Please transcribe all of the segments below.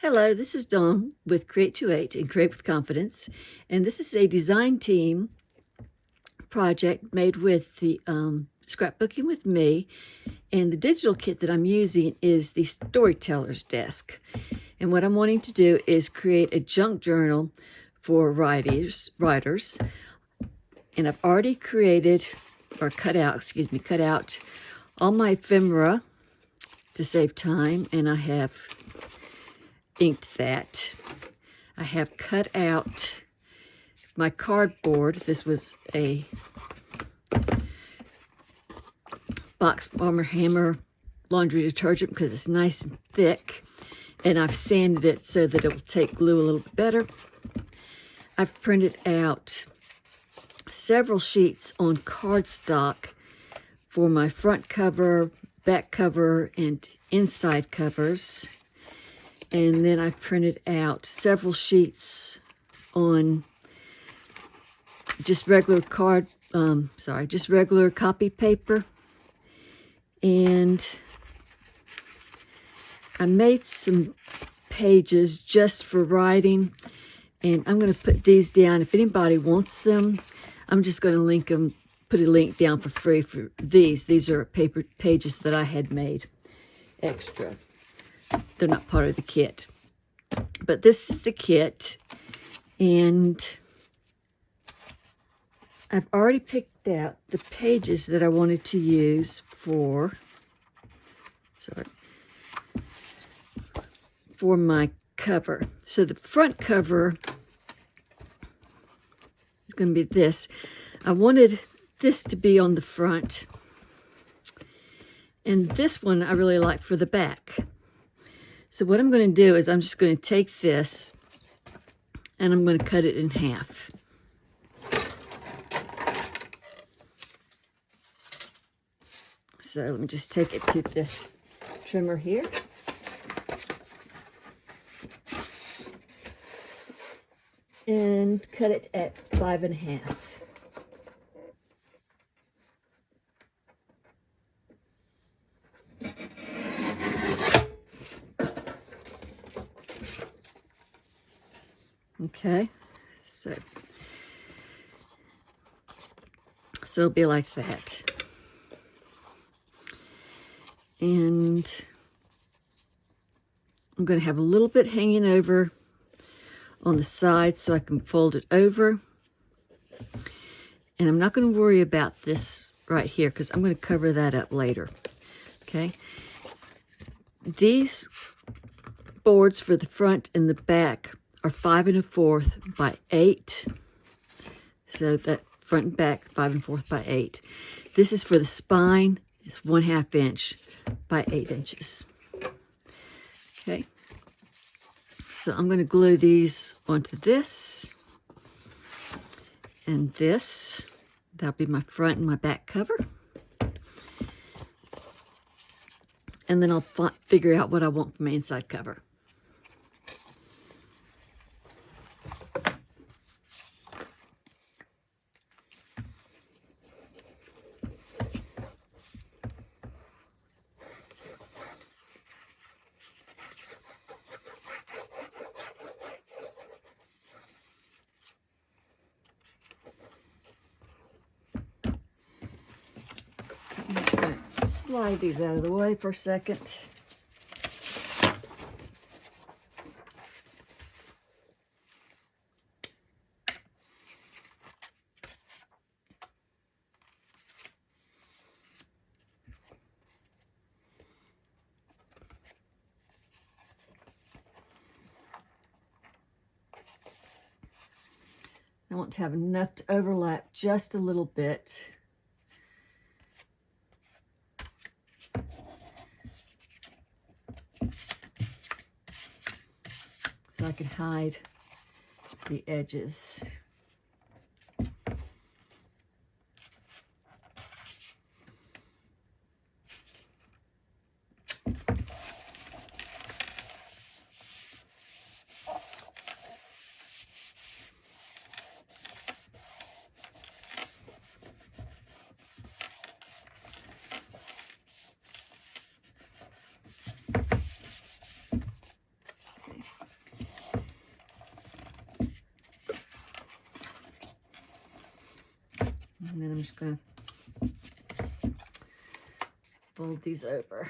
Hello, this is Dawn with Create28 and Create with Confidence, and this is a design team project made with the Scrapbooking with me, and the digital kit that I'm using is the Storyteller's Desk. And what I'm wanting to do is create a junk journal for writers, and I've already created, or cut out all my ephemera to save time, and I have inked that. I have cut out my cardboard. This was a box Armor Hammer laundry detergent because it's nice and thick, and I've sanded it so that it will take glue a little bit better. I've printed out several sheets on cardstock for my front cover, back cover, and inside covers. And then I've printed out several sheets on just regular regular copy paper. And I made some pages just for writing, and I'm going to put these down. If anybody wants them, I'm just going to link them, put a link down for free for these. These are paper pages that I had made extra. They're not part of the kit, but this is the kit, and I've already picked out the pages that I wanted to use for my cover. So the front cover is going to be this. I wanted this to be on the front, and this one I really like for the back. So what I'm going to do is I'm just going to take this and I'm going to cut it in half. So let me just take it to the trimmer here. And cut it at 5.5. Okay, so it'll be like that. And I'm going to have a little bit hanging over on the side so I can fold it over. And I'm not going to worry about this right here because I'm going to cover that up later. Okay, these boards for the front and the back are 5 1/4 by 8. So that front and back, 5 1/4 by 8. This is for the spine. It's 1/2 inch by 8 inches. Okay. So I'm going to glue these onto this and this. That'll be my front and my back cover. And then I'll figure out what I want for my inside cover. I'm just going to slide these out of the way for a second. I want to have enough to overlap just a little bit. So I can hide the edges. going to fold these over.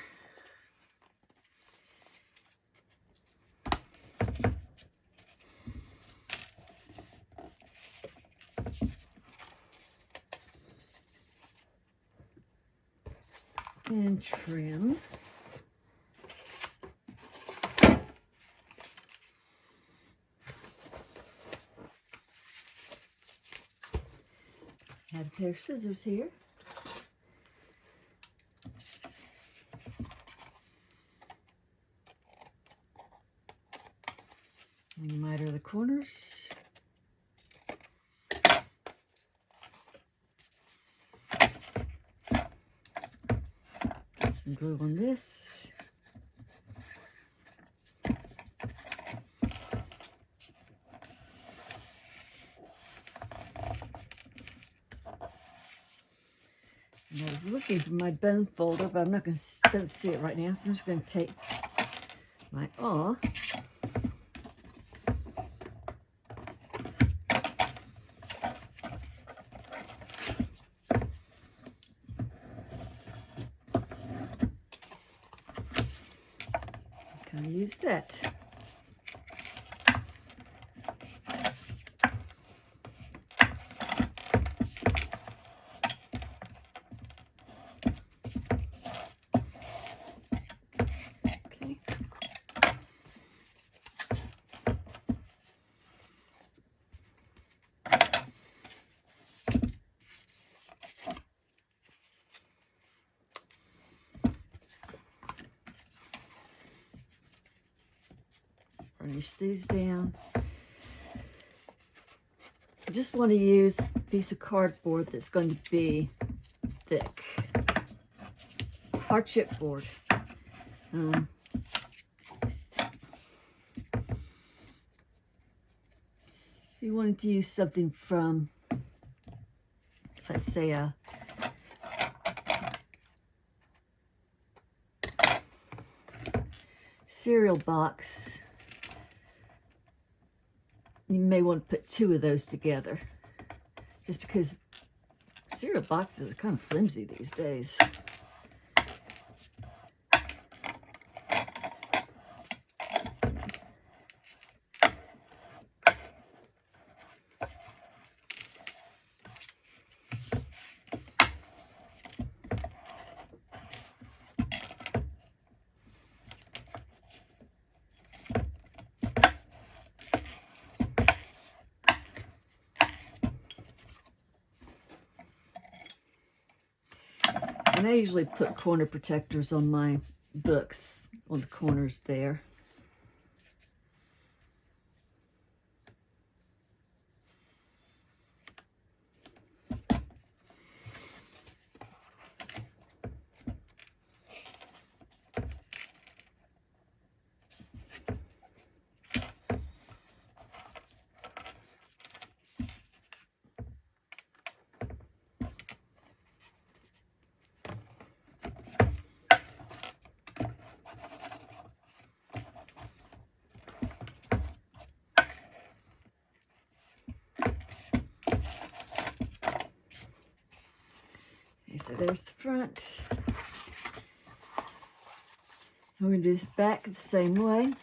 And trim. Have a pair of scissors here. And miter the corners. Get some glue on this. And I was looking for my bone folder, but I'm not going to don't see it right now, so I'm just going to take my awl. Kind of use that. Finish these down. I just want to use a piece of cardboard that's going to be thick. Or chipboard. If you wanted to use something from, let's say, a cereal box, you may want to put two of those together, just because cereal boxes are kind of flimsy these days. And I usually put corner protectors on my books, on the corners there. So there's the front. We're going to do this back the same way.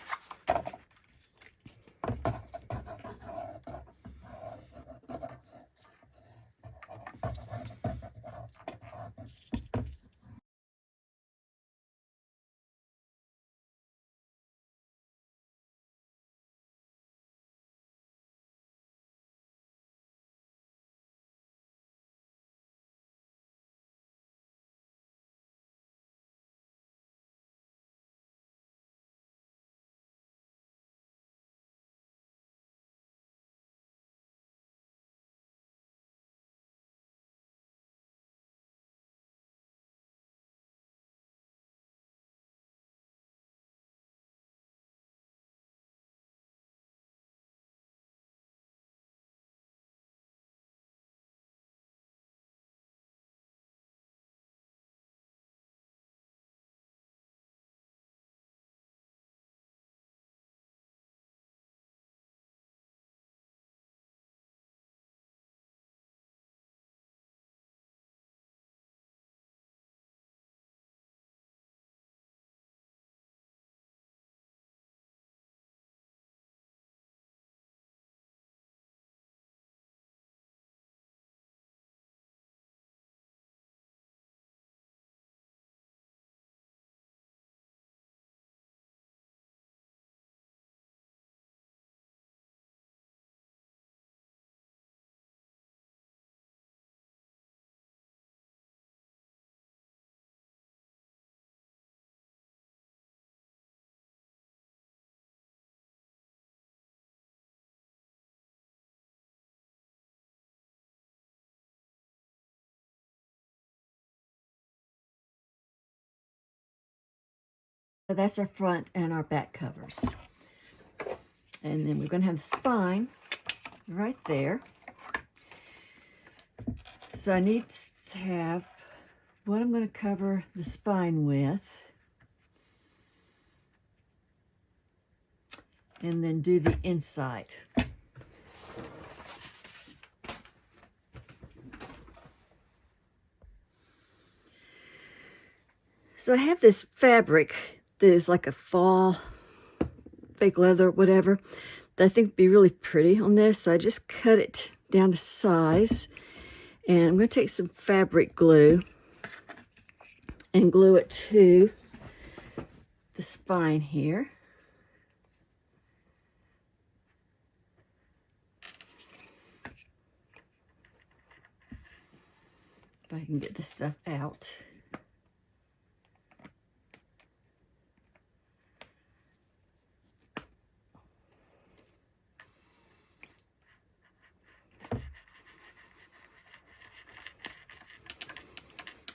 So that's our front and our back covers. And then we're going to have the spine right there. So I need to have what I'm going to cover the spine with. And then do the inside. So I have this fabric that is like a fall, fake leather, whatever, that I think would be really pretty on this. So I just cut it down to size. And I'm going to take some fabric glue and glue it to the spine here. If I can get this stuff out.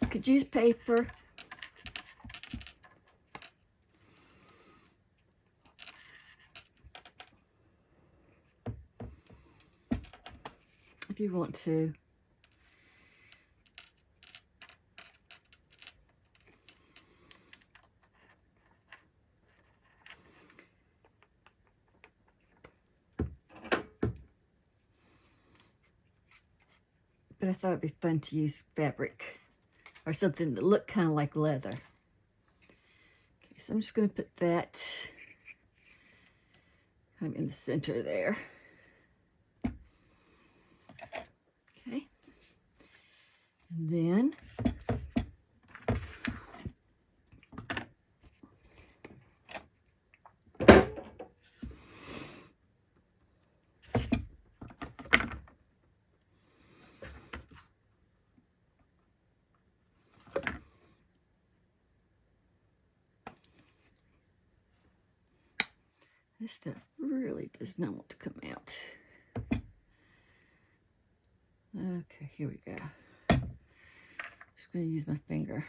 Could use paper. If you want to. But I thought it'd be fun to use fabric or something that looked kind of like leather. Okay, so I'm just going to put that kind of in the center there. Okay. And then this stuff really does not want to come out. Okay, here we go. Just going to use my finger.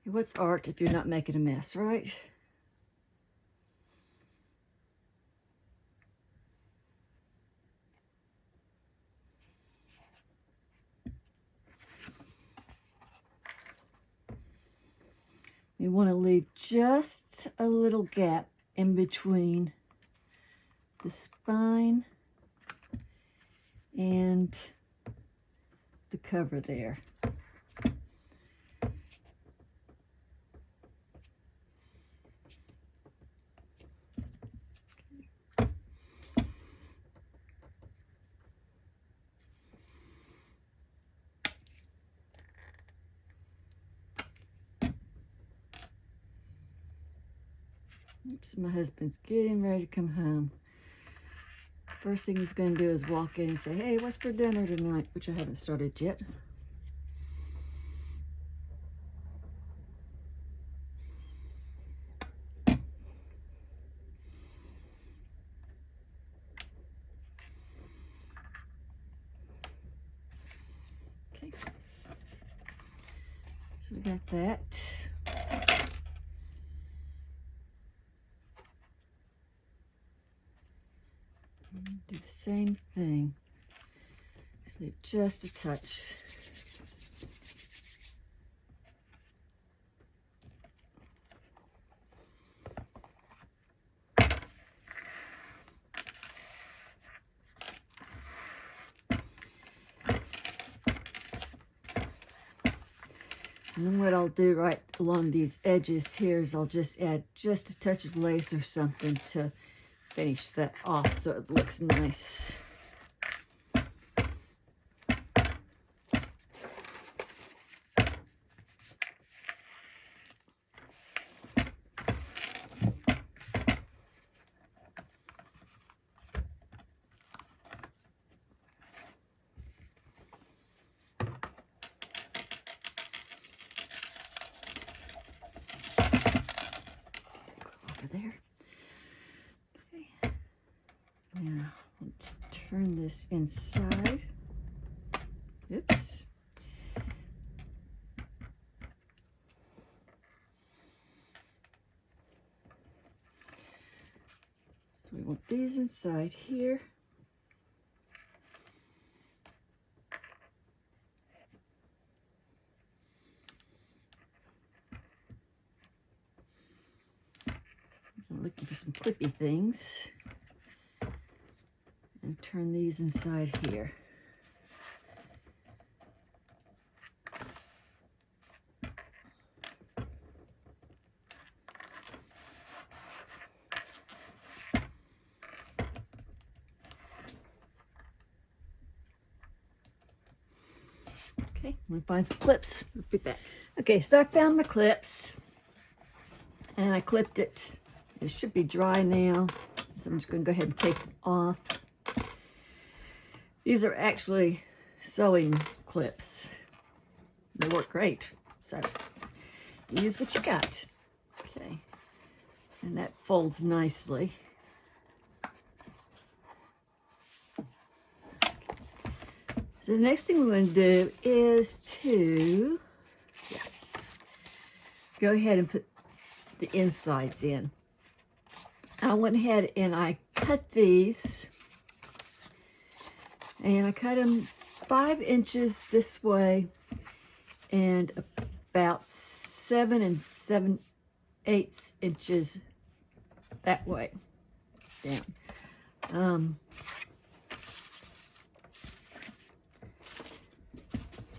What's art if you're not making a mess, right? You want to leave just a little gap in between the spine and the cover there. Oops, my husband's getting ready to come home. First thing he's going to do is walk in and say, "Hey, what's for dinner tonight?" Which I haven't started yet. Okay. So we got that. Do the same thing. Just leave just a touch. And then what I'll do right along these edges here is I'll just add just a touch of lace or something to finish that off so it looks nice. Over there. Now, let's turn this inside. Oops. So we want these inside here. I'm looking for some clippy things. And turn these inside here. Okay, I'm gonna find some clips. We'll be back. Okay, so I found my clips and I clipped it. It should be dry now, so I'm just gonna go ahead and take them off. These are actually sewing clips. They work great, so use what you got. Okay, and that folds nicely. So the next thing we're going to do is to go ahead and put the insides in. I went ahead and I cut these, and I cut them 5 inches this way and about 7 7/8 inches that way down.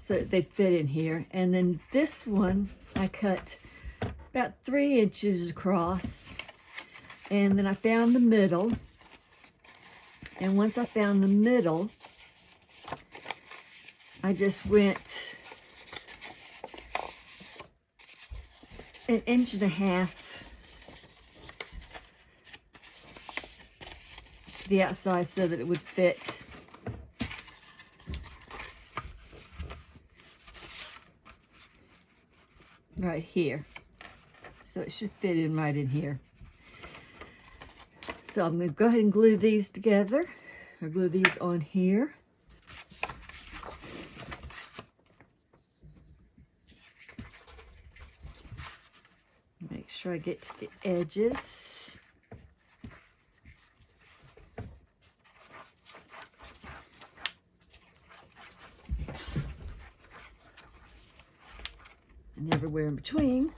So they fit in here. And then this one I cut about 3 inches across, and then I found the middle. And once I found the middle, I just went 1.5 inches the outside so that it would fit right here. So it should fit in right in here. So I'm going to go ahead and glue these together, or glue these on here. Make sure I get to the edges. And everywhere in between.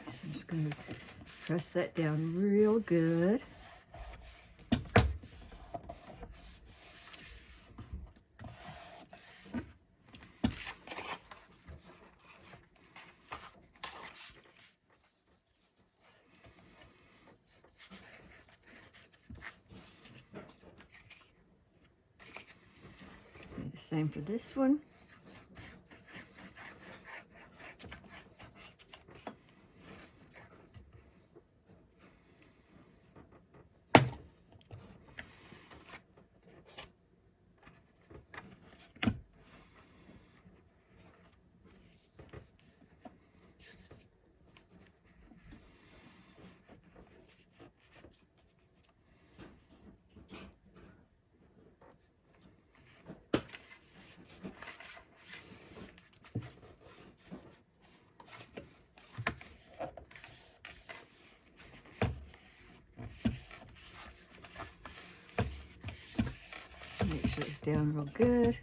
So I'm just going to press that down real good. Do the same for this one. Make sure it's down real good.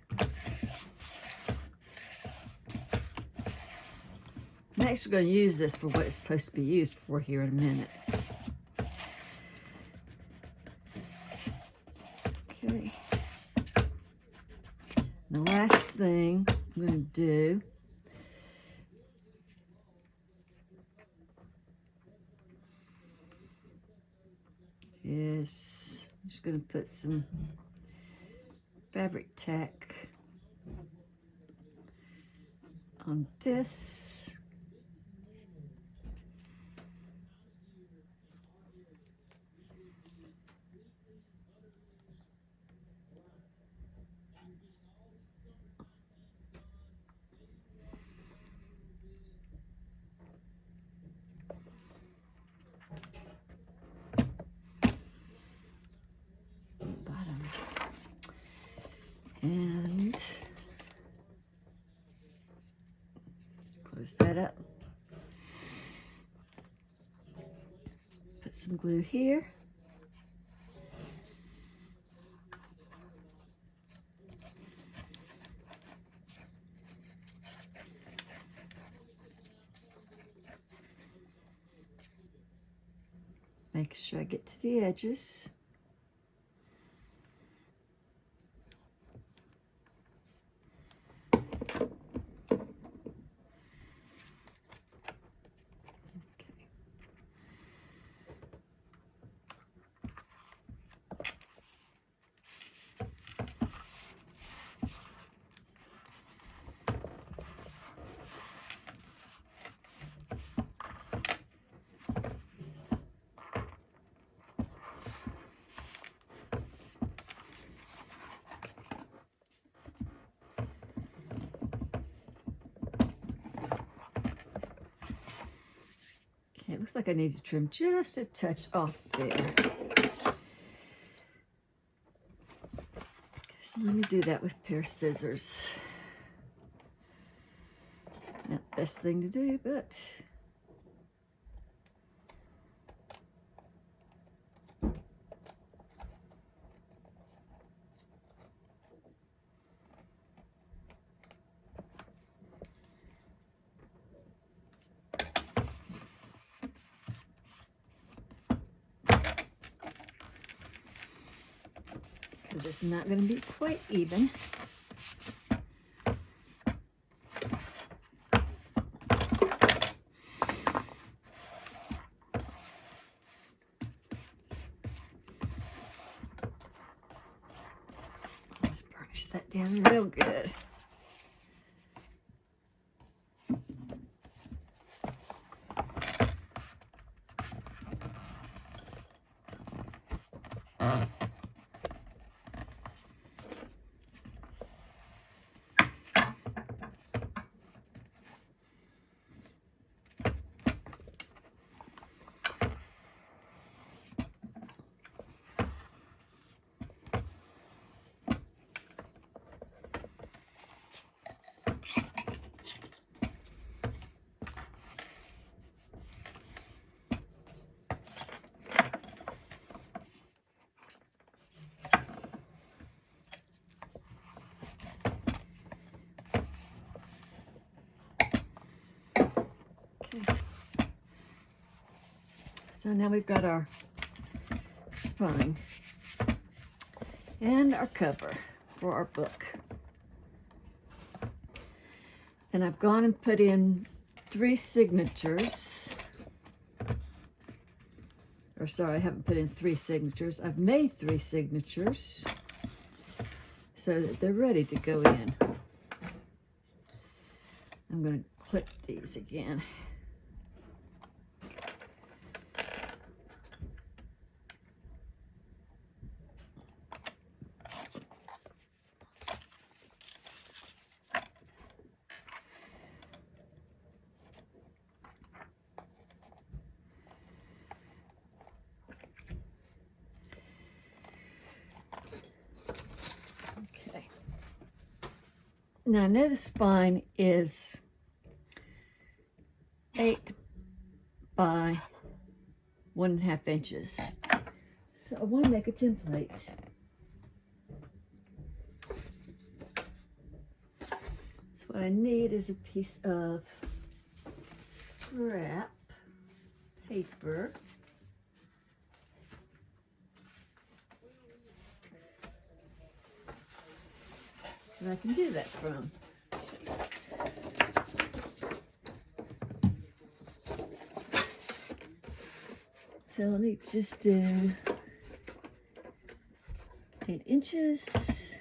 I'm actually going to use this for what it's supposed to be used for here in a minute. Okay. The last thing I'm going to do is I'm just going to put some fabric tack on this. Bottom. And close that up. Put some glue here. Make sure I get to the edges. Okay, it looks like I need to trim just a touch off there. So let me do that with a pair of scissors. Not the best thing to do, but because it's not going to be quite even. Let's burnish that down real good. So now we've got our spine and our cover for our book. And I've gone and put in 3 signatures. Or sorry, I haven't put in 3 signatures. I've made 3 signatures so that they're ready to go in. I'm going to clip these again. Now I know the spine is 8 by 1.5 inches. So I want to make a template. So what I need is a piece of scrap paper. And I can do that from. So let me just do 8 inches.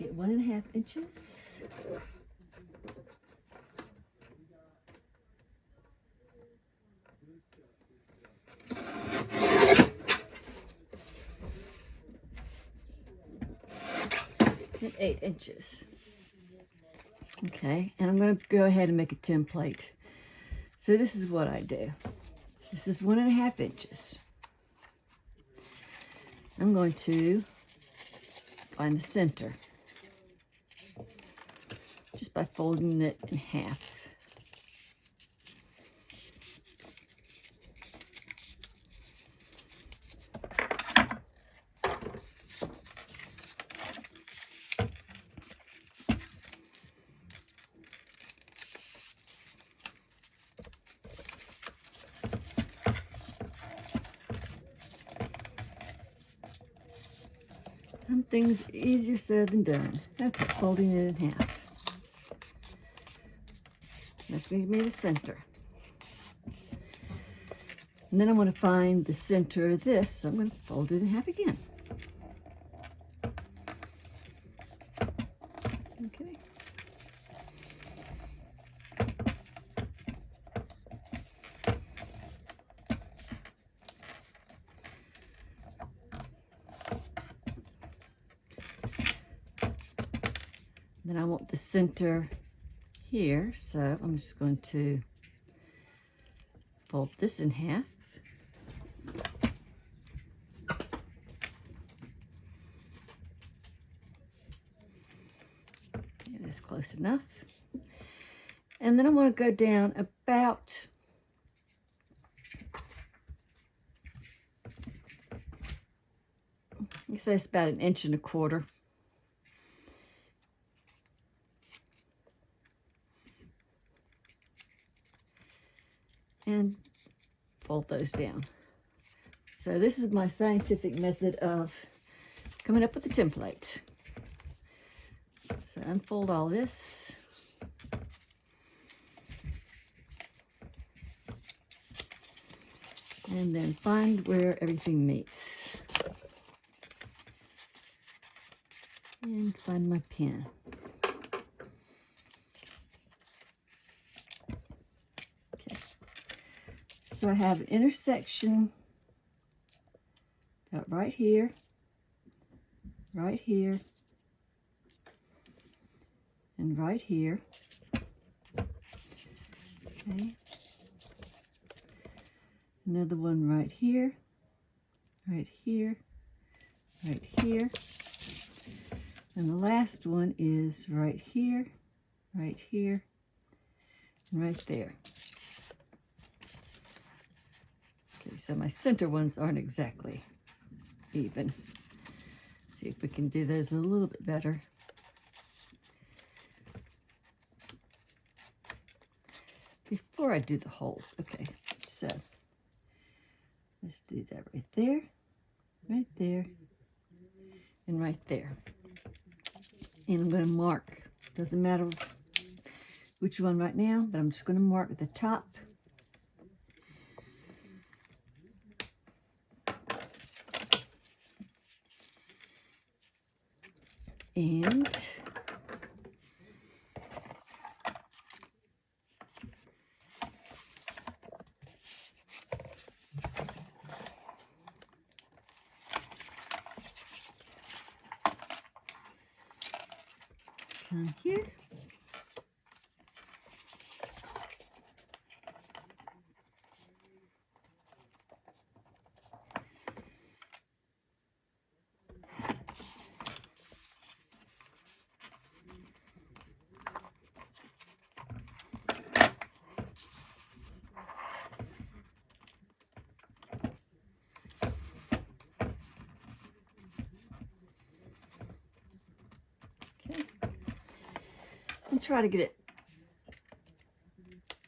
get 1.5 inches. And 8 inches. Okay, and I'm going to go ahead and make a template. So this is what I do. This is 1.5 inches. I'm going to find the center just by folding it in half. Some things are easier said than done. Okay, folding it in half. That's going to give me the center. And then I want to find the center of this, so I'm going to fold it in half again. Okay. Then I want the center here, so I'm just going to fold this in half. Okay, that's close enough. And then I want to go down about I say it's about 1.25 inches. And fold those down. So this is my scientific method of coming up with a template. So unfold all this. And then find where everything meets. And find my pen. So I have an intersection about right here, and right here. Okay. Another one right here, right here, right here. And the last one is right here, and right there. So my center ones aren't exactly even. See if we can do those a little bit better. Before I do the holes. Okay, so let's do that right there, and right there. And I'm going to mark. Doesn't matter which one right now, but I'm just going to mark the top. And come here. And try to get it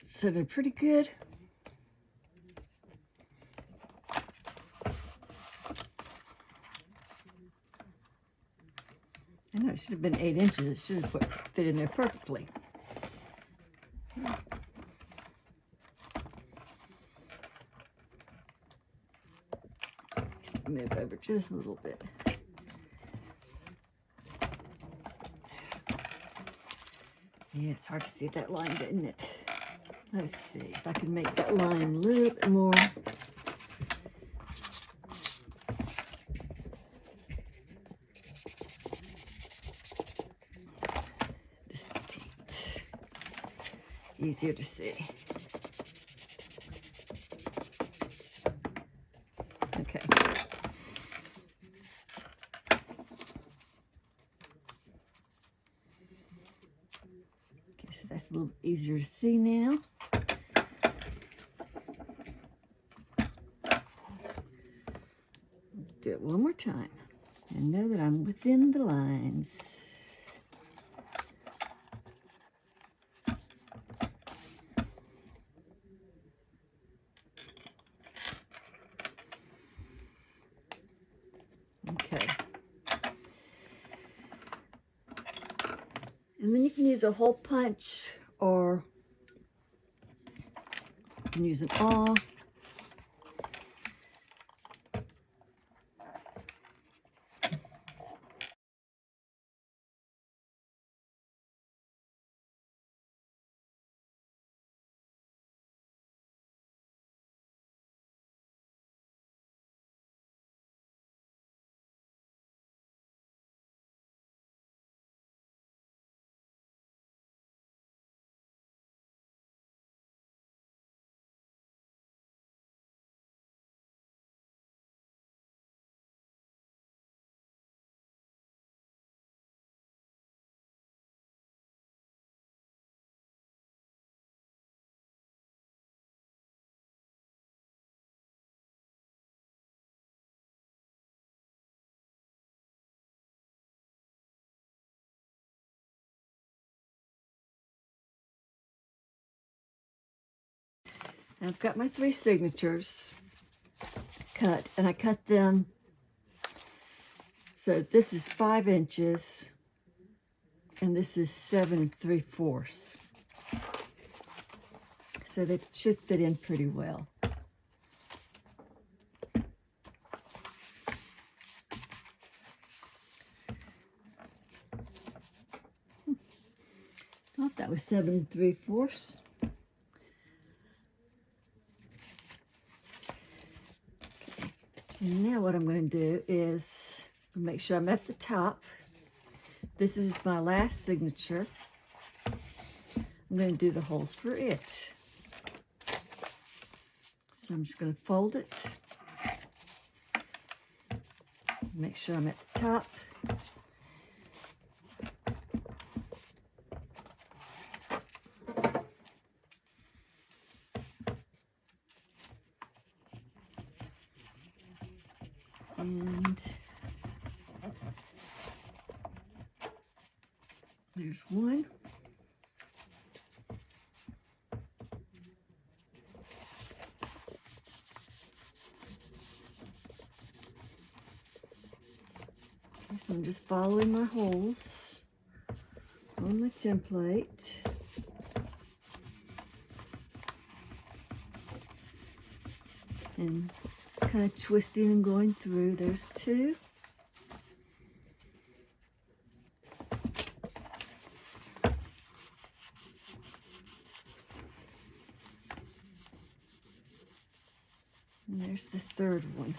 centered pretty good. I know it should have been 8 inches. It should have fit in there perfectly. Move over just a little bit. Yeah, it's hard to see that line, isn't it? Let's see if I can make that line a little bit more. Distinct. Easier to see. Okay. Okay, so that's a little easier to see now. Do it one more time and know that I'm within the lines. Okay. And then you can use a hole punch, or you can use an awl. I've got my 3 signatures cut, and I cut them so this is 5 inches and this is 7 3/4. So they should fit in pretty well. Thought that was 7 3/4. And now what I'm going to do is make sure I'm at the top. This is my last signature. I'm going to do the holes for it. So I'm just going to fold it. Make sure I'm at the top. And there's one. Okay, so I'm just following my holes on my template. And kind of twisting and going through. There's 2. And there's the 3rd one.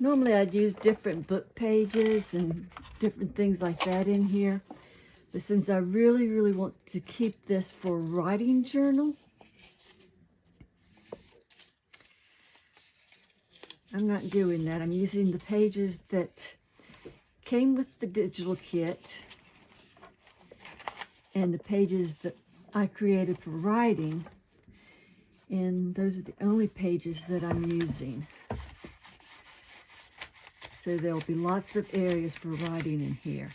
Normally I'd use different book pages and different things like that in here. But since I really, really want to keep this for writing journal, I'm not doing that. I'm using the pages that came with the digital kit and the pages that I created for writing. And those are the only pages that I'm using. So there'll be lots of areas for writing in here.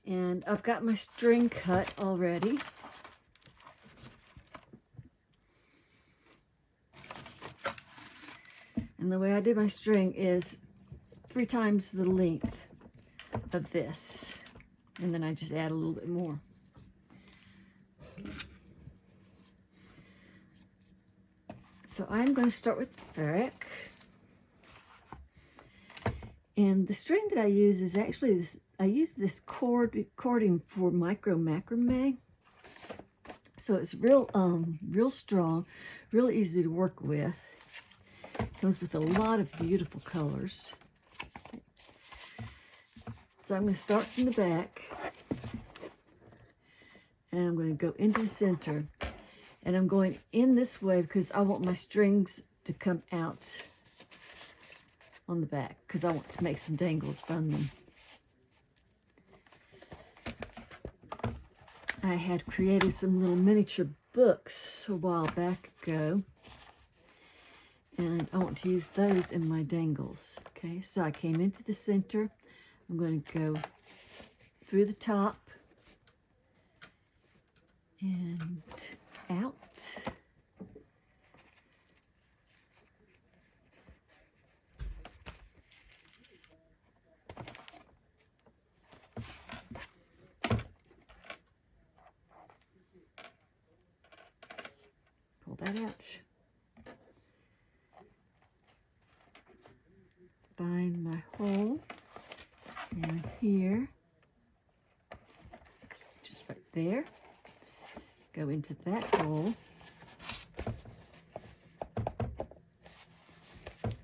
And I've got my string cut already. And the way I did my string is 3 times the length of this. And then I just add a little bit more. So I'm going to start with the back. And the string that I use is actually this, I use this cording for micro macrame. So it's real strong, real easy to work with. Comes with a lot of beautiful colors. So I'm going to start from the back. And I'm going to go into the center. And I'm going in this way because I want my strings to come out on the back because I want to make some dangles from them. I had created some little miniature books a while back ago, and I want to use those in my dangles. Okay, so I came into the center. I'm going to go through the top and out. Pull that out. Find my hole down here, just right there. Go into that hole.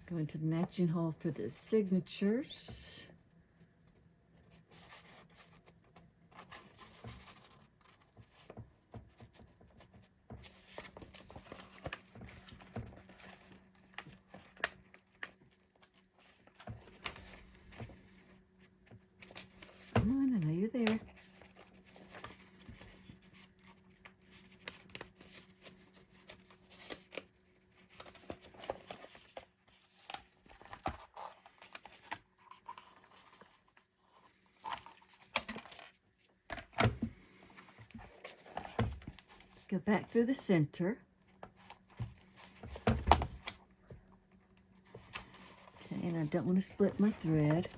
Go into the matching hole for the signatures. Come on, I know you're there. Go back through the center. Okay, and I don't want to split my thread.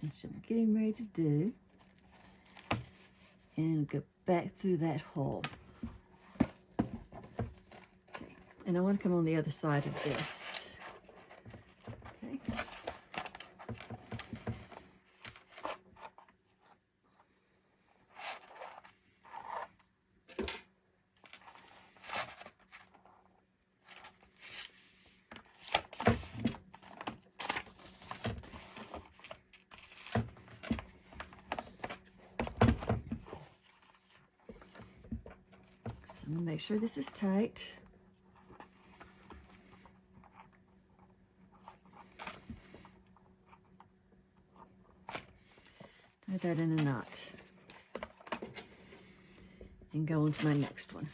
Which I'm getting ready to do. And go back through that hole. Okay. And I want to come on the other side of this. Okay. I'm going to make sure this is tight. Tie that in a knot. And go on to my next one.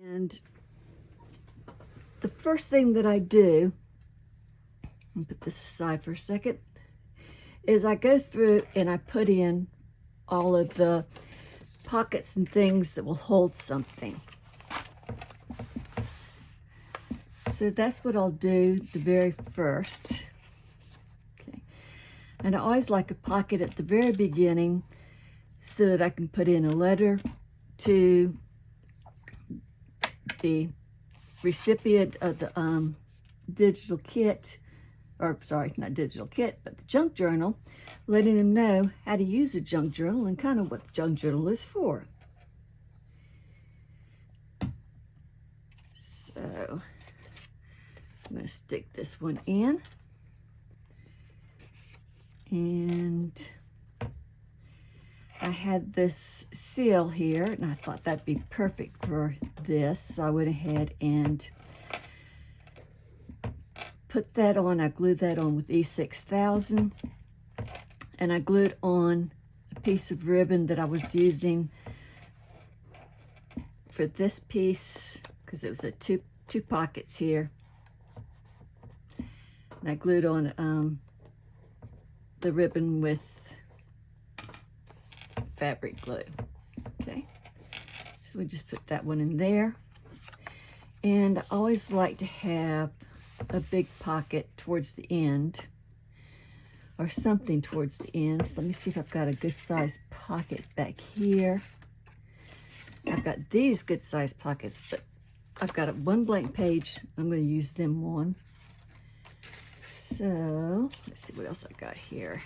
And the first thing that I do, I'll put this aside for a second, is I go through and I put in all of the pockets and things that will hold something. So that's what I'll do the very first. Okay. And I always like a pocket at the very beginning so that I can put in a letter to the recipient of the digital kit, or sorry, not digital kit, but the junk journal, letting them know how to use a junk journal and kind of what the junk journal is for. So I'm going to stick this one in, and I had this seal here and I thought that'd be perfect for this, so I went ahead and put that on. I glued that on with E6000, and I glued on a piece of ribbon that I was using for this piece because it was a two pockets here. And I glued on the ribbon with fabric glue. Okay, so we just put that one in there. And I always like to have a big pocket towards the end, or something towards the end. So let me see if I've got a good sized pocket back here. I've got these good sized pockets, but I've got one blank page. I'm going to use them on. So let's see what else I got here.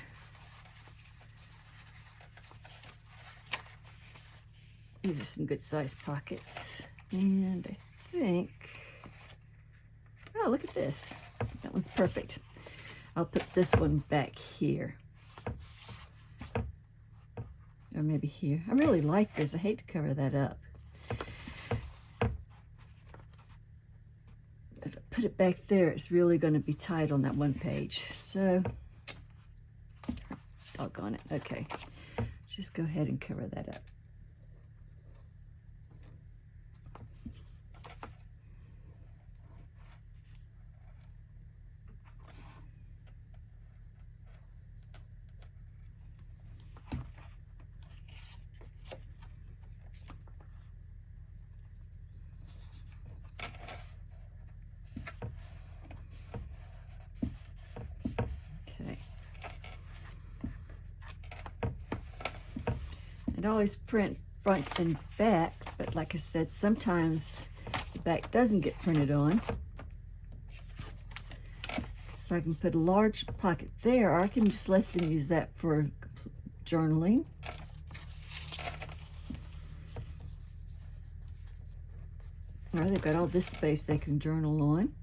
These are some good sized pockets. And I think, oh, look at this. That one's perfect. I'll put this one back here. Or maybe here. I really like this. I hate to cover that up. If I put it back there, it's really going to be tight on that one page. So, doggone it. Okay. Just go ahead and cover that up. I always print front and back, but like I said, sometimes the back doesn't get printed on. So I can put a large pocket there, or I can just let them use that for journaling. Or they've got all this space they can journal on.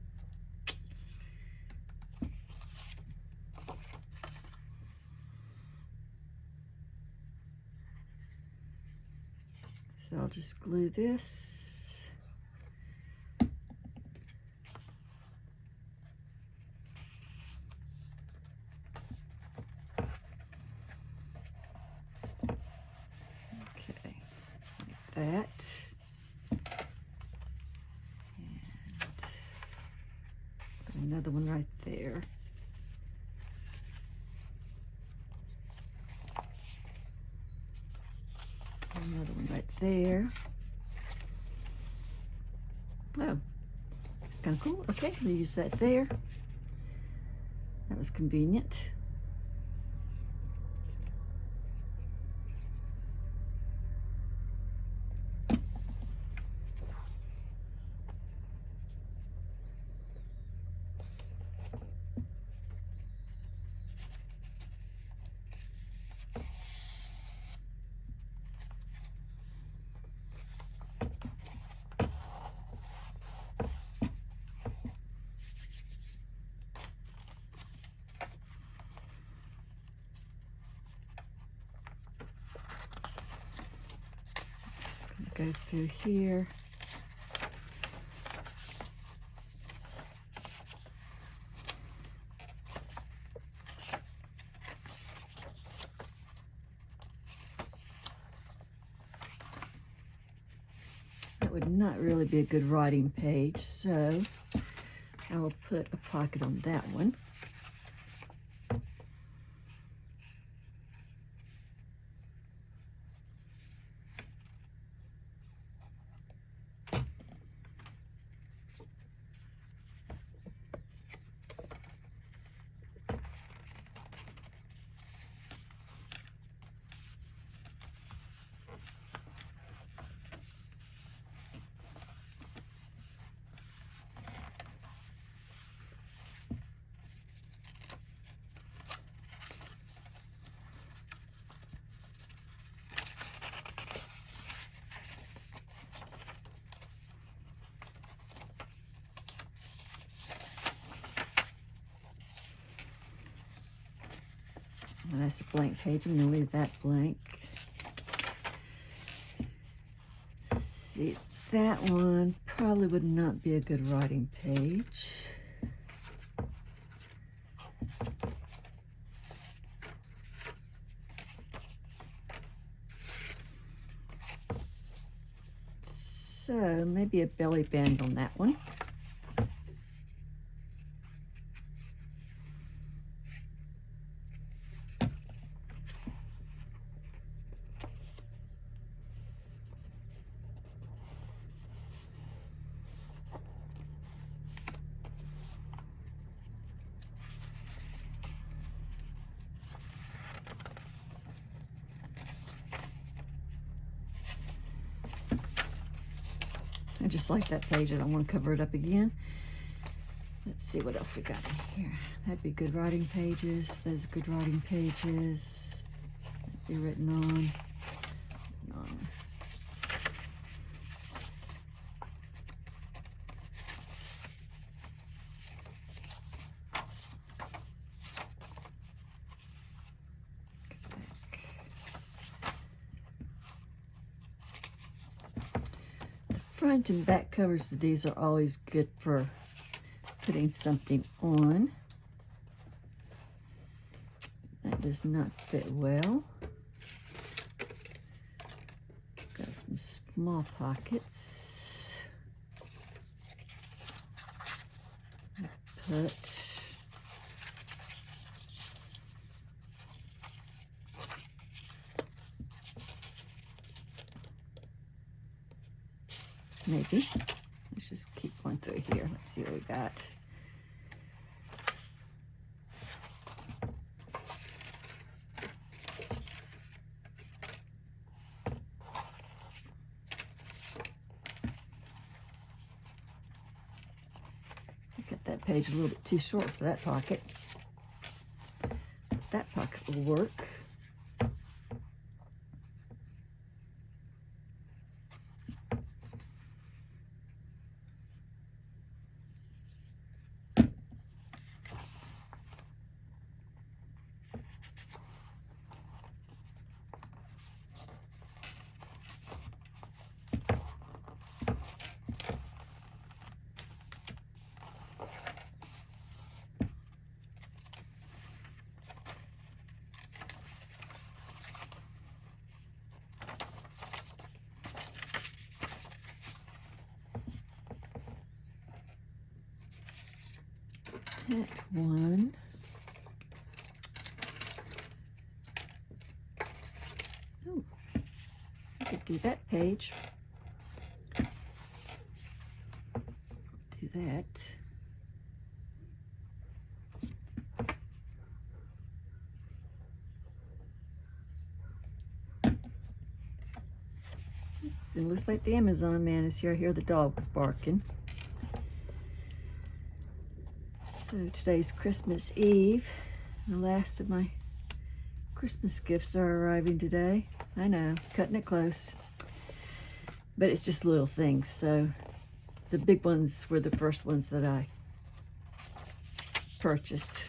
So I'll just glue this. Okay, like that. And put another one right there. Another one right there. Oh, it's kind of cool. Okay, we'll use that there. That was convenient. Go through here. that would not really be a good writing page, so I will put a pocket on that one. Well, that's a blank page. I'm going to leave that blank. See, that one probably would not be a good writing page. So maybe a belly band on that one. I just like that page. I don't want to cover it up again. Let's see what else we got in here. That'd be good writing pages. Those are good writing pages. That'd be written on. Front and back covers of these are always good for putting something on. That does not fit well. Got some small pockets. Put maybe. Let's just keep going through here. Let's see what we got. I got that page a little bit too short for that pocket. That pocket will work. That one. Oh, I could do that page. Do that. It looks like the Amazon man is here. I hear the dog was barking. So today's Christmas Eve. The last of my Christmas gifts are arriving today. I know, cutting it close. But it's just little things. So the big ones were the first ones that I purchased.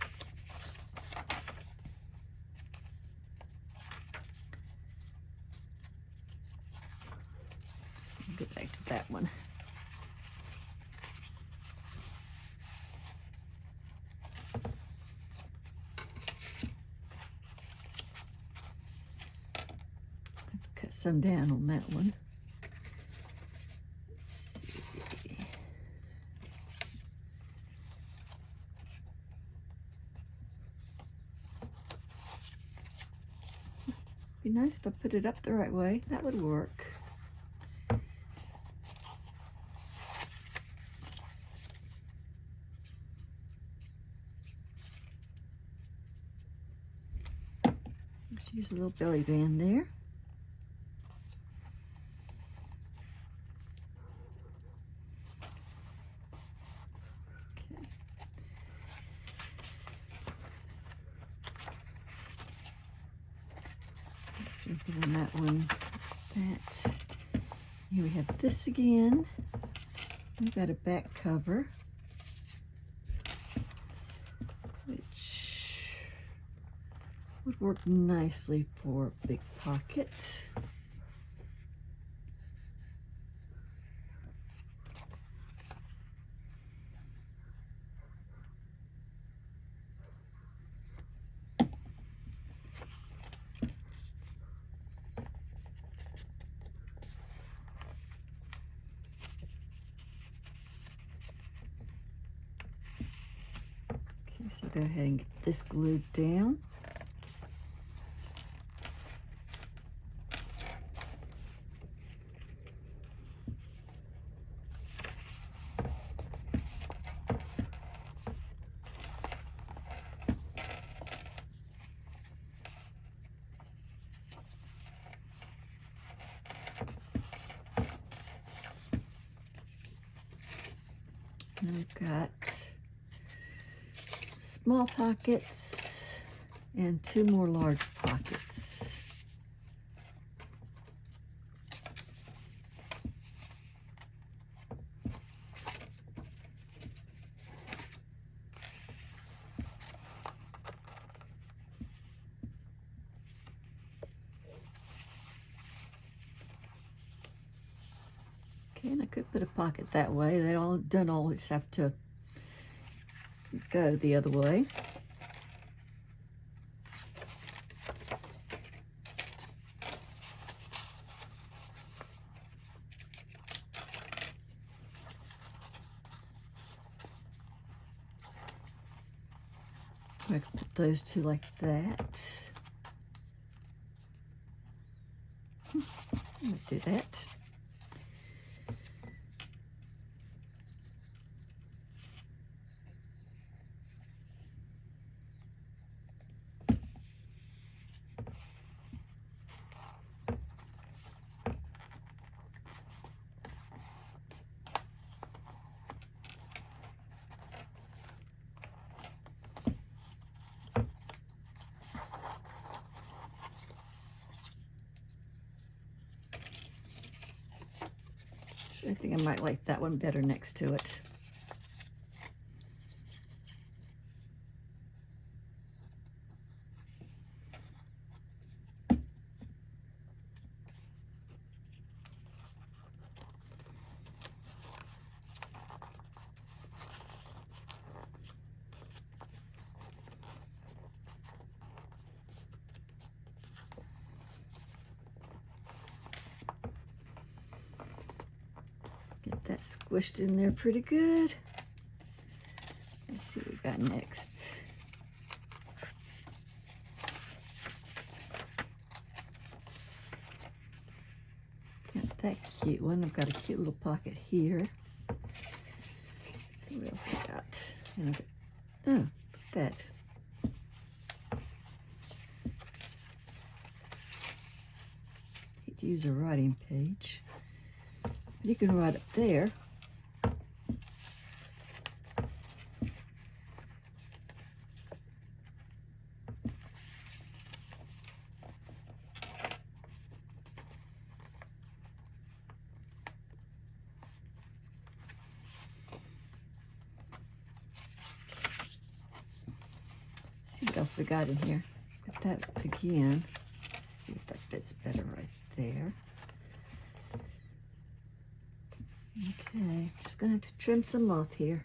I'll get back to that one. Some down on that one. Be nice if I put it up the right way. That would work. Let's use a little belly band there. On that one, that. Here we have this again. We've got a back cover, which would work nicely for a big pocket. So go ahead and get this glued down. And we've got small pockets and 2 more large pockets. Okay, and I could put a pocket that way. They don't always have to go the other way. I can put those 2 like that. I'm gonna do that. I think I might like that one better next to it. Get that squished in there pretty good. Let's see what we got next. Got that cute one. I've got a cute little pocket here. Let's see what else I got. And I've got, oh, look at that. Hate to use a writing page. You can write up there. Let's see what else we got in here. Got that again. Let's see if that fits better right there. Okay, just gonna have to trim some off here.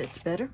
fits better.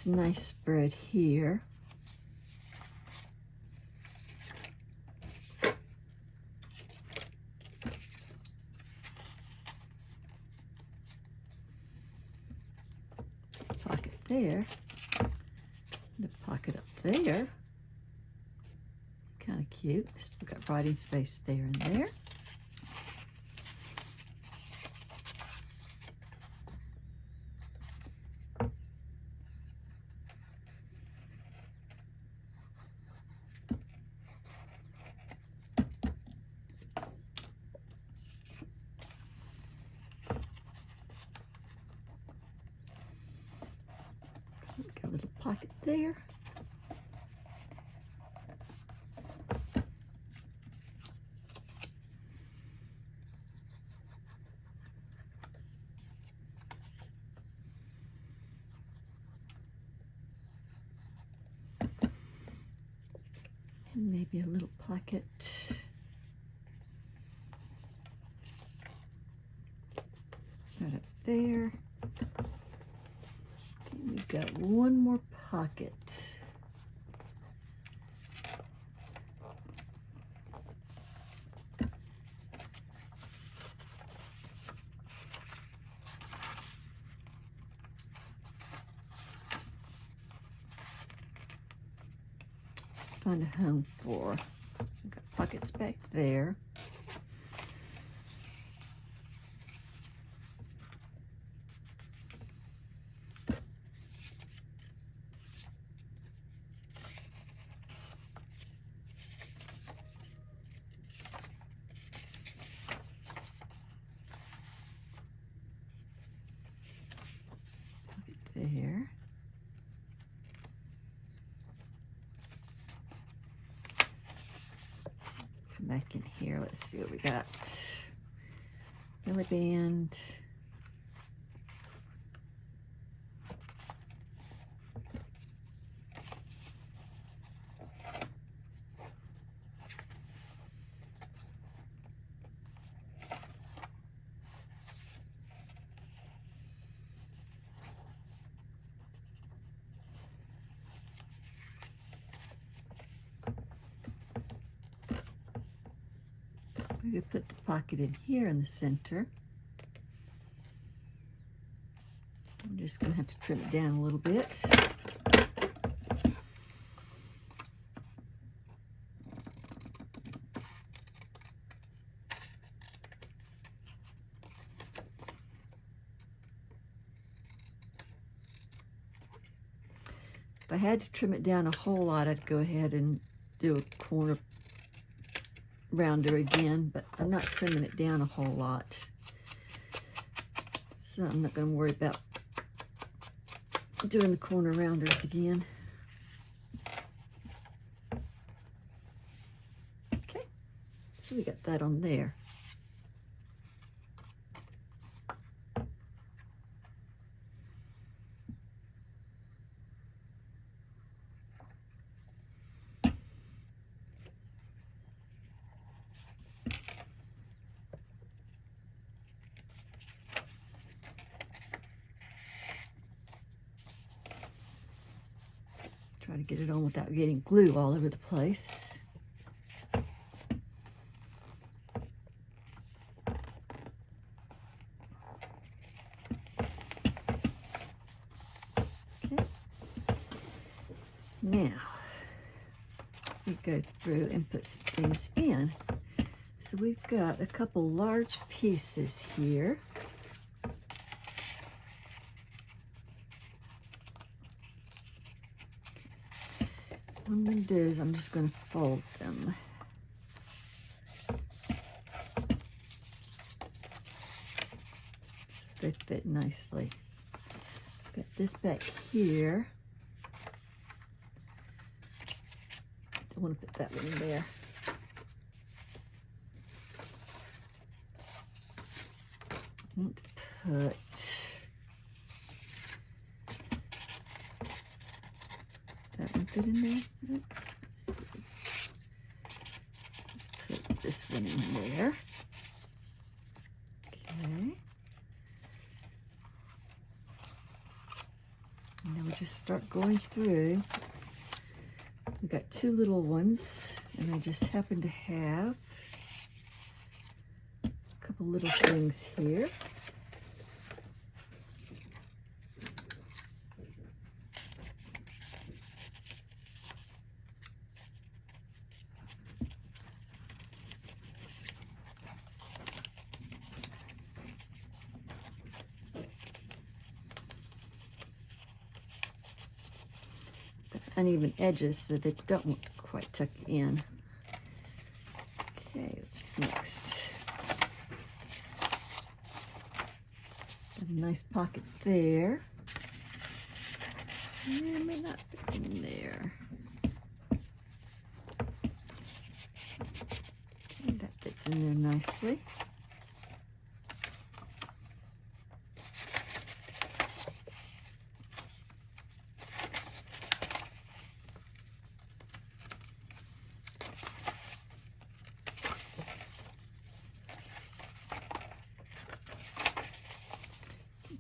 Nice spread here. Pocket there. The pocket up there. Kind of cute. Still got writing space there and there. Got a little pocket there. And maybe a little pocket right up there. We've got one more pocket. Find a home for. We've got pockets back there. There. Come back in here. Let's see what we got. Belly band. We could put the pocket in here in the center. I'm just going to have to trim it down a little bit. If I had to trim it down a whole lot, I'd go ahead and do a corner rounder again, but I'm not trimming it down a whole lot. So I'm not going to worry about doing the corner rounders again. Okay, so we got that on there. Try to get it on without getting glue all over the place. Okay. Now, we go through and put some things in. So we've got a couple large pieces here. what I'm going to do is I'm just going to fold them. So they fit nicely. Got this back here. I want to put that one in there. I want to put that one fit in there. Let's see. Let's put this one in there. Okay. And now we just start going through. We got two little ones, and I just happen to have a couple little things here. Uneven edges so they don't quite tuck in. Okay, what's next? A nice pocket there. And it may not fit in there. Okay, that fits in there nicely.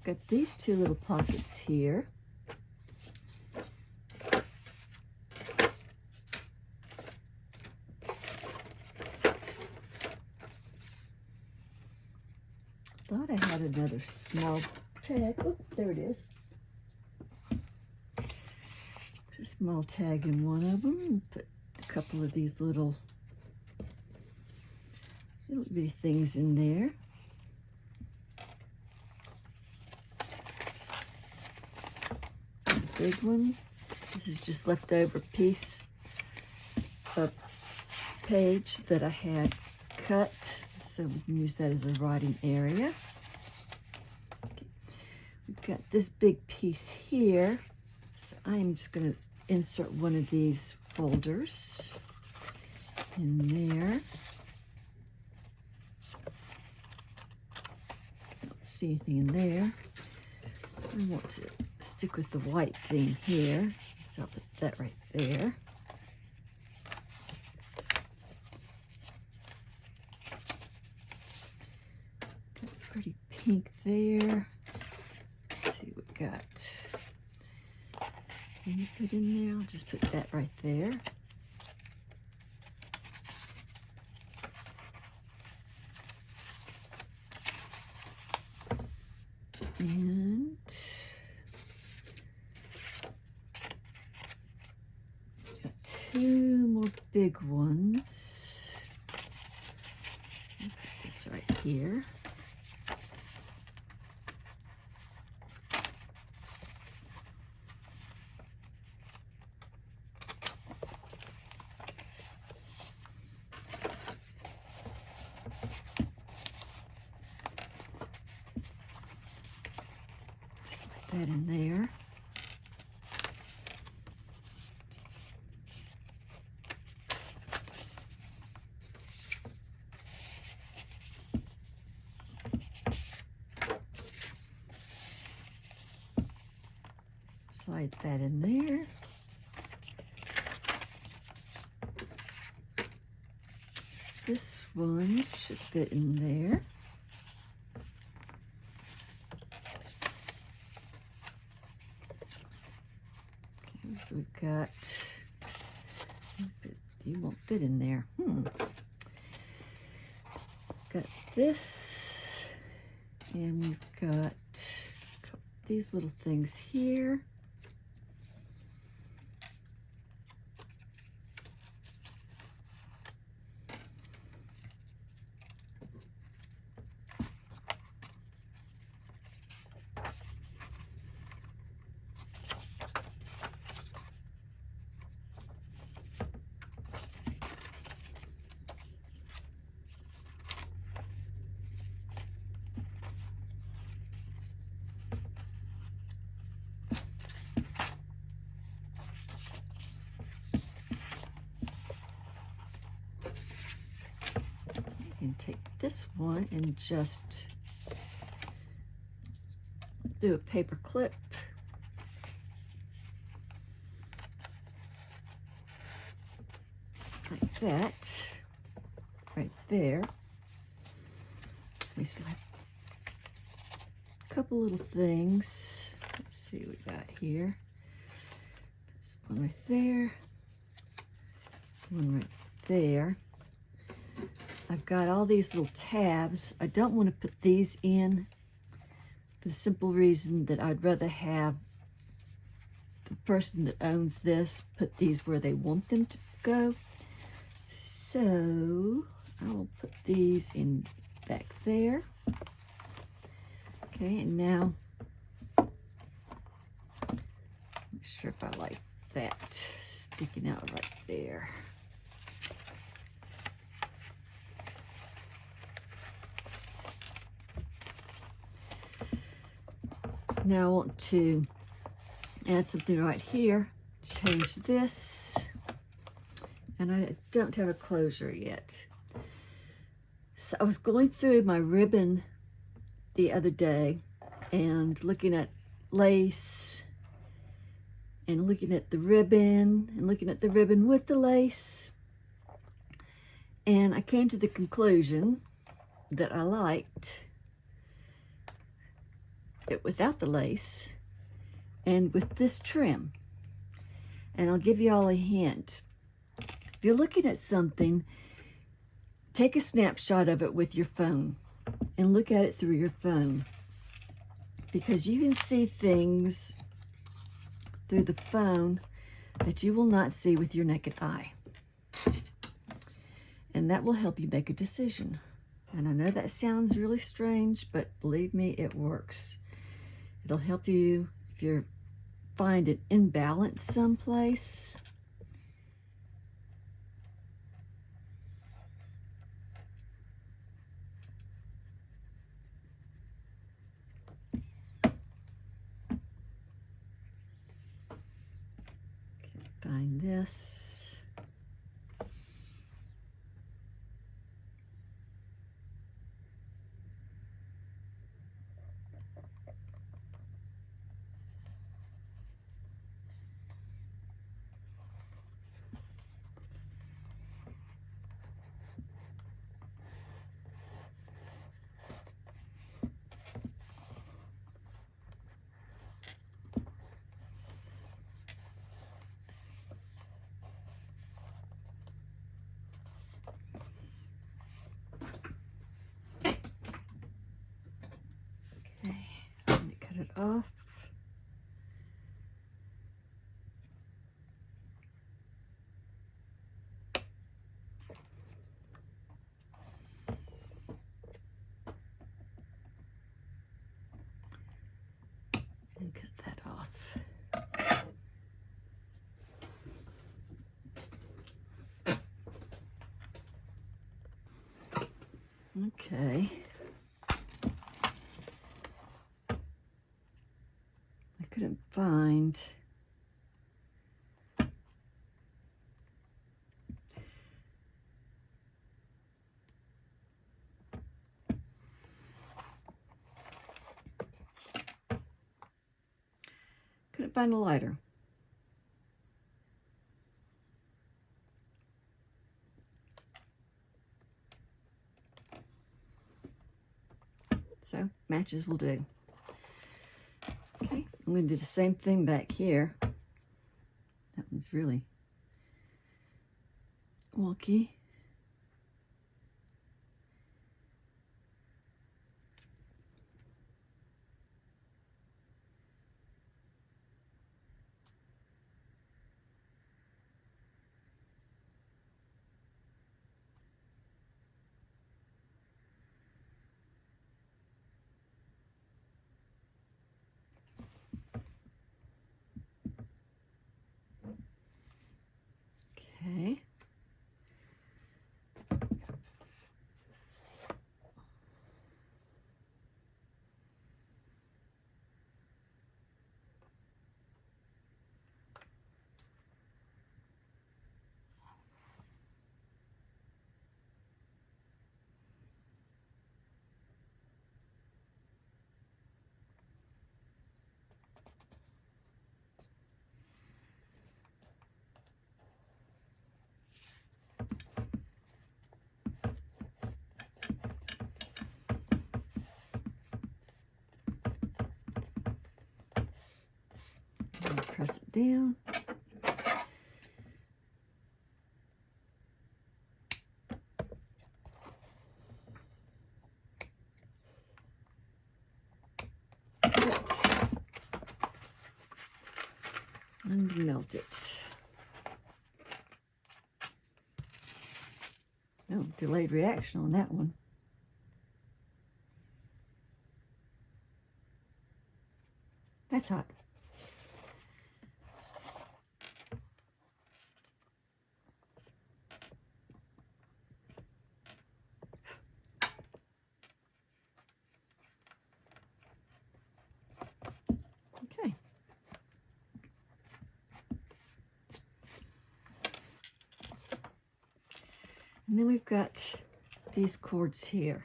Got these two little pockets here. Thought I had another small tag. Oh, there it is. Put a small tag in one of them. Put a couple of these little bitty things in there. Big one. This is just leftover piece of page that I had cut, so we can use that as a writing area. Okay. We've got this big piece here, so I'm just going to insert one of these folders in there. Don't see anything in there. I want to stick with the white thing here, so I'll put that right there. Got pretty pink there. Let's see what we got. Can you put in there? I'll just put that right there. And got two more big ones. I'll put this right here. That in there. Slide that in there. This one should fit in there. So we've got, you won't fit in there. Got this, and we've got these little things here. can take this one and just do a paper clip. Like that, right there. We still have a couple little things. Let's see what we got here. This one right there, one right there. I've got all these little tabs. I don't want to put these in for the simple reason that I'd rather have the person that owns this put these where they want them to go. So I will put these in back there. Okay, and now, I'm not sure if I like that sticking out right there. Now I want to add something right here. Change this. And I don't have a closure yet. So I was going through my ribbon the other day and looking at lace and looking at the ribbon and looking at the ribbon with the lace. And I came to the conclusion that I liked it without the lace and with this trim. And I'll give you all a hint. If you're looking at something, take a snapshot of it with your phone and look at it through your phone, because you can see things through the phone that you will not see with your naked eye. And that will help you make a decision. And I know that sounds really strange, but believe me, it works. It'll help you if you find an imbalance someplace. Find this. It off. And cut that off. Okay. Couldn't find a lighter. So matches will do. Okay, I'm going to do the same thing back here. That one's really wonky. Okay. press it down. And melt it. Oh, delayed reaction on that one. That's hot. Okay. And then we've got these cords here.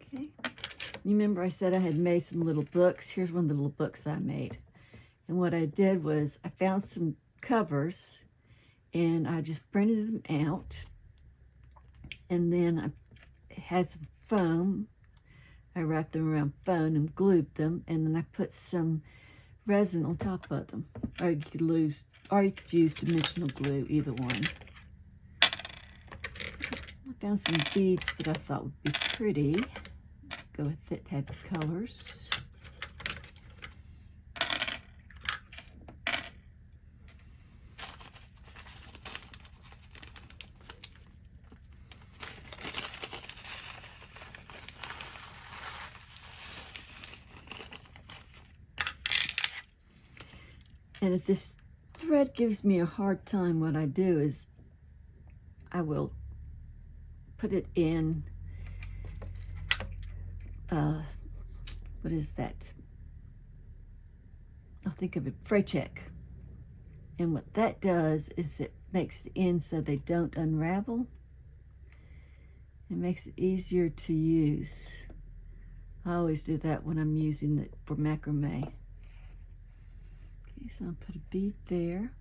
Okay. You remember I said I had made some little books? Here's one of the little books I made. And what I did was I found some covers and I just printed them out. And then I had some foam. I wrapped them around foam and glued them. And then I put some resin on top of them. Or you could use dimensional glue, either one. I found some beads that I thought would be pretty. Go with it, had the colors. And if this thread gives me a hard time, what I do is I will put it in, what is that? I'll think of it, fray check. And what that does is it makes the ends so they don't unravel. It makes it easier to use. I always do that when I'm using it for macrame. Okay, so I'll put a bead there.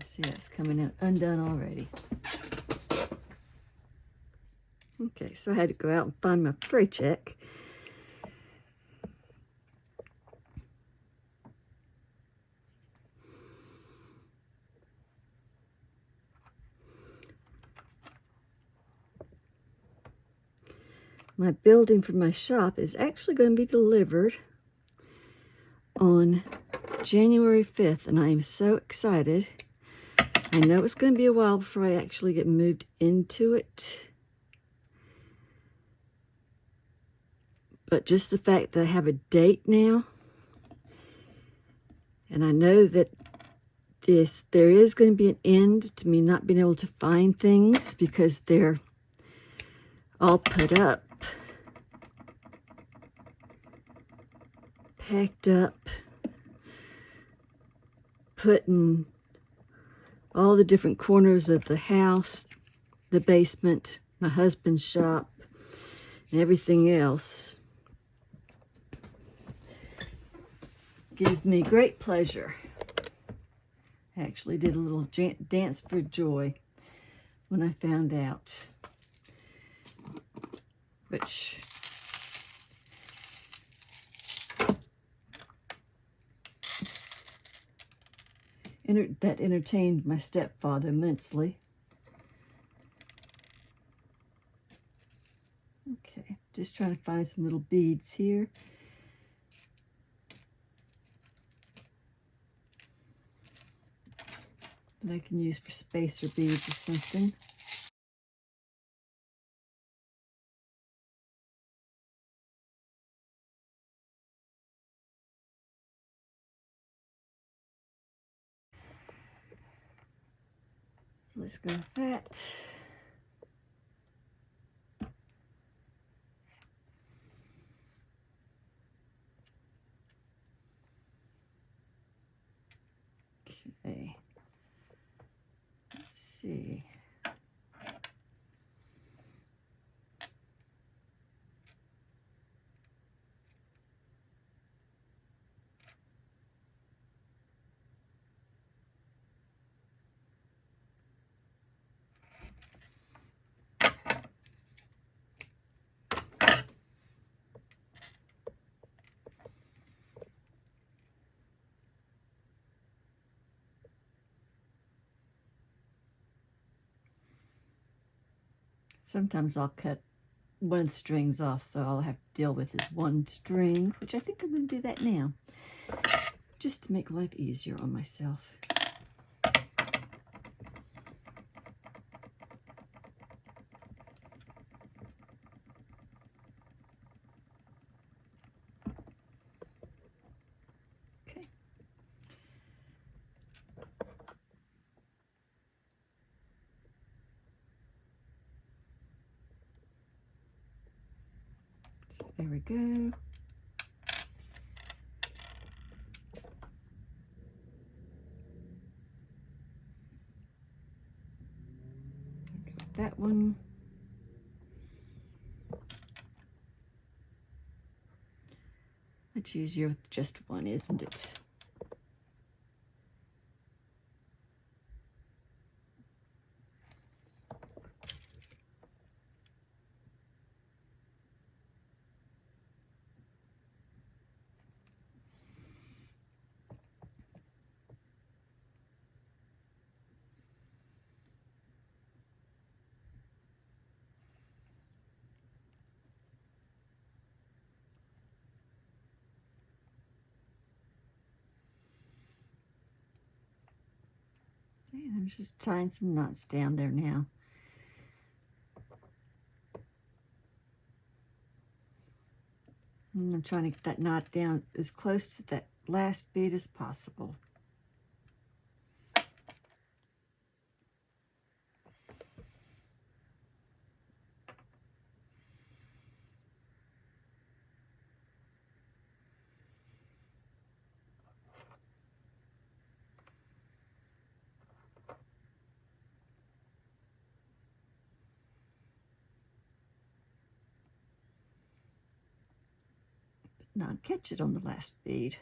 See, that's coming out undone already. Okay, so I had to go out and find my fray check. My building for my shop is actually going to be delivered on January 5th, and I am so excited. I know it's going to be a while before I actually get moved into it. But just the fact that I have a date now, and I know that there is going to be an end to me not being able to find things because they're all put up, packed up, put in all the different corners of the house, the basement, my husband's shop, and everything else. Gives me great pleasure. I actually did a little dance for joy when I found out, which that entertained my stepfather immensely. Okay, just trying to find some little beads here. That I can use for spacer beads or something. So let's go with that. Okay. Let's see. Sometimes I'll cut one of the strings off, so all I have to deal with is one string, which I think I'm going to do that now, just to make life easier on myself. Okay. So there we go. Got that one. Much easier with just one, isn't it? And I'm just tying some knots down there now. And I'm trying to get that knot down as close to that last bead as possible. Not catch it on the last bead.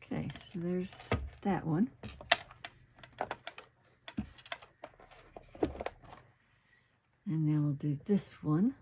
Okay, so there's that one. And now we'll do this one.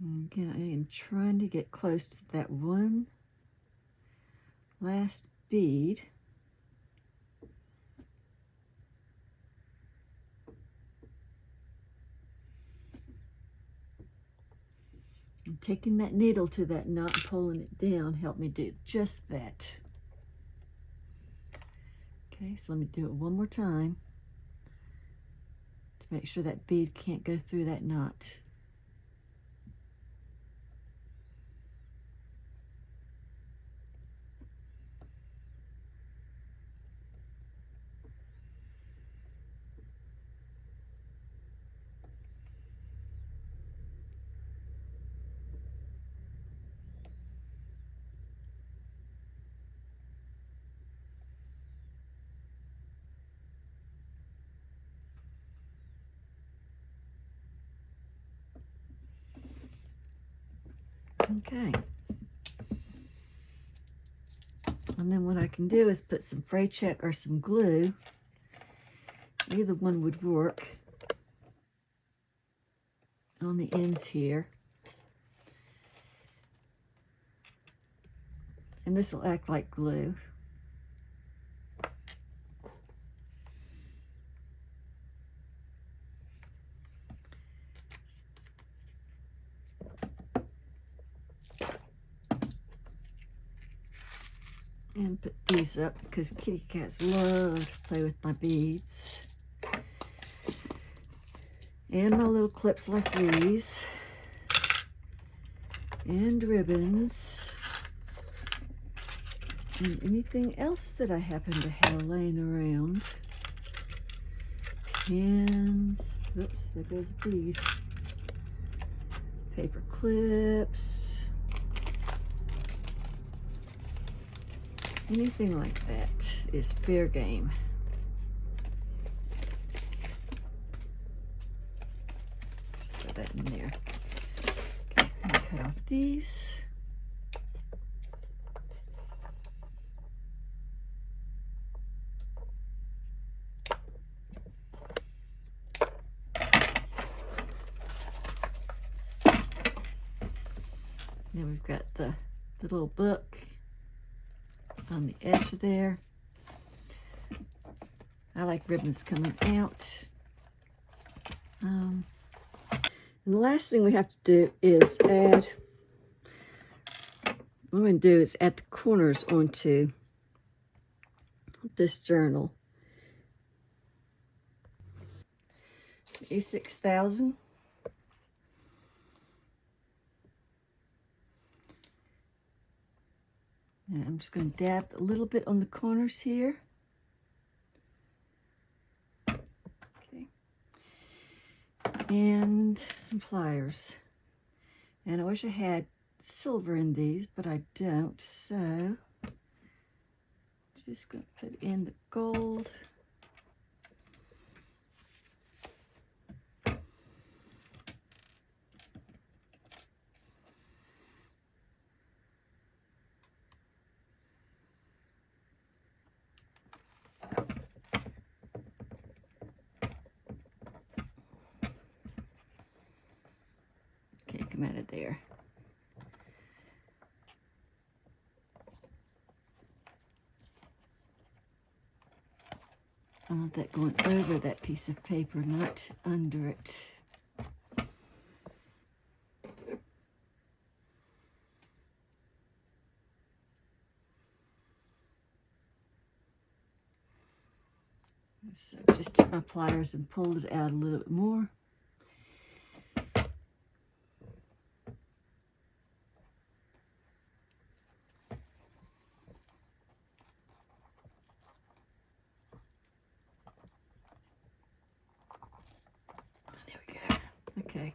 And again, I am trying to get close to that one last bead. And taking that needle to that knot and pulling it down helped me do just that. Okay, so let me do it one more time to make sure that bead can't go through that knot. Okay. And then what I can do is put some fray check or some glue. Either one would work on the ends here. And this will act like glue. And put these up because kitty cats love to play with my beads. And my little clips like these. And ribbons. And anything else that I happen to have laying around. Pins. Oops, there goes a bead. Paper clips. Anything like that is fair game. Just throw that in there. Okay, I'm gonna cut off these. Then we've got the little book on the edge there. I like ribbons coming out. And the last thing we have to do is add, what I'm going to do is add the corners onto this journal. E6000. And I'm just going to dab a little bit on the corners here. Okay. And some pliers. And I wish I had silver in these, but I don't, so just going to put in the gold. Okay, come out of there. I want that going over that piece of paper, not under it. So just took my pliers and pulled it out a little bit more. There we go. Okay.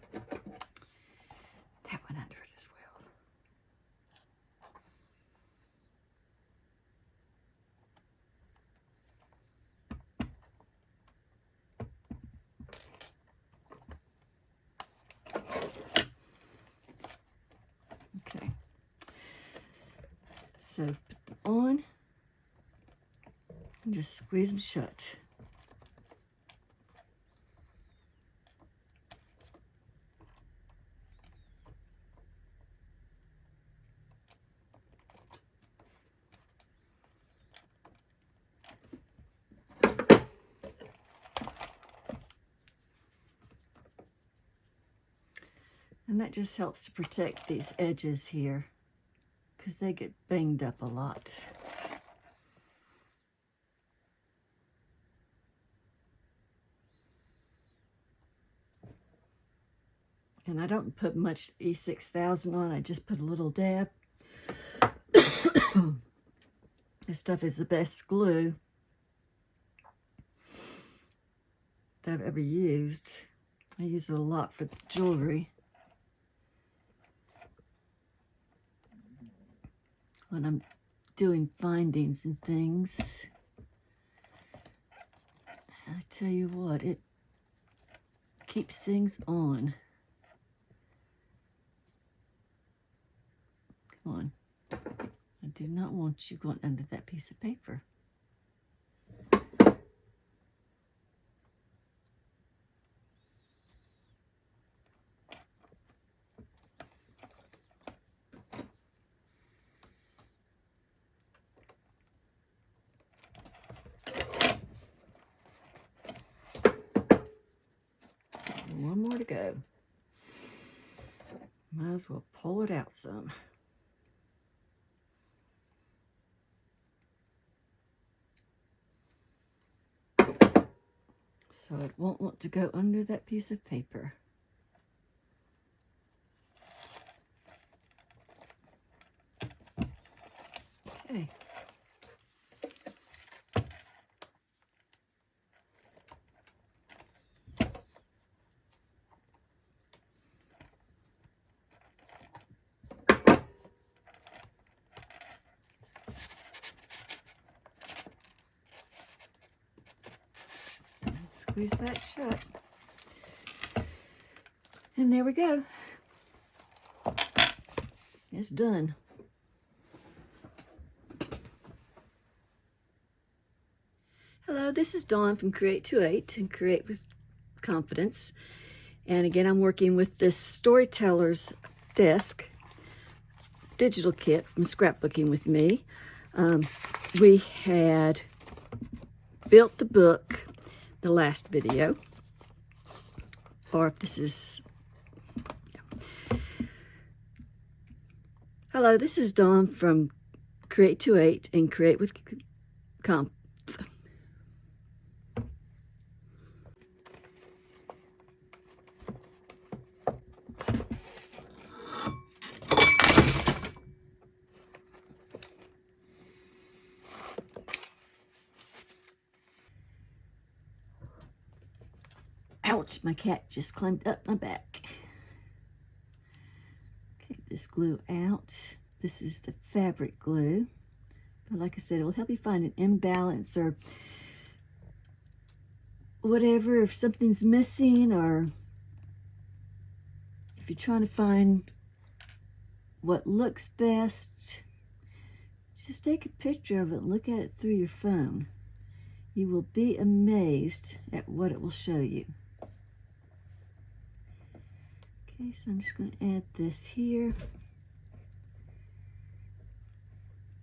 That one under it as well. Okay. So put them on and just squeeze them shut. And that just helps to protect these edges here because they get banged up a lot. And I don't put much E6000 on, I just put a little dab. This stuff is the best glue that I've ever used. I use it a lot for jewelry. When I'm doing findings and things. I tell you what, it keeps things on. Come on. I do not want you going under that piece of paper. One more to go. Might as well pull it out some. So it won't want to go under that piece of paper. Okay. Squeeze that shut. And there we go. It's done. Hello, this is Dawn from Create28 and Create with Confidence. And again, I'm working with this Storyteller's Desk digital kit from Scrapbooking with me. We had built the book the last video, or if this is, yeah. Hello, this is Dawn from Create28 and Create with Confidence. Ouch, my cat just climbed up my back. Take this glue out. This is the fabric glue. But like I said, it will help you find an imbalance or whatever, if something's missing, or if you're trying to find what looks best, just take a picture of it and look at it through your phone. You will be amazed at what it will show you. Okay, so I'm just going to add this here.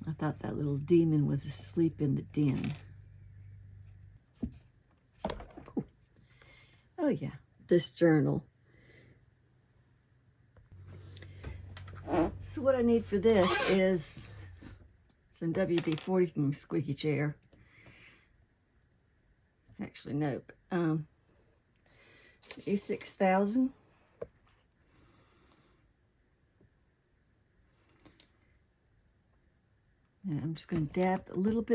I thought that little demon was asleep in the den. Oh yeah, this journal. So what I need for this is some WD-40 from Squeaky Chair. Actually, no. E6000. And I'm just going to dab a little bit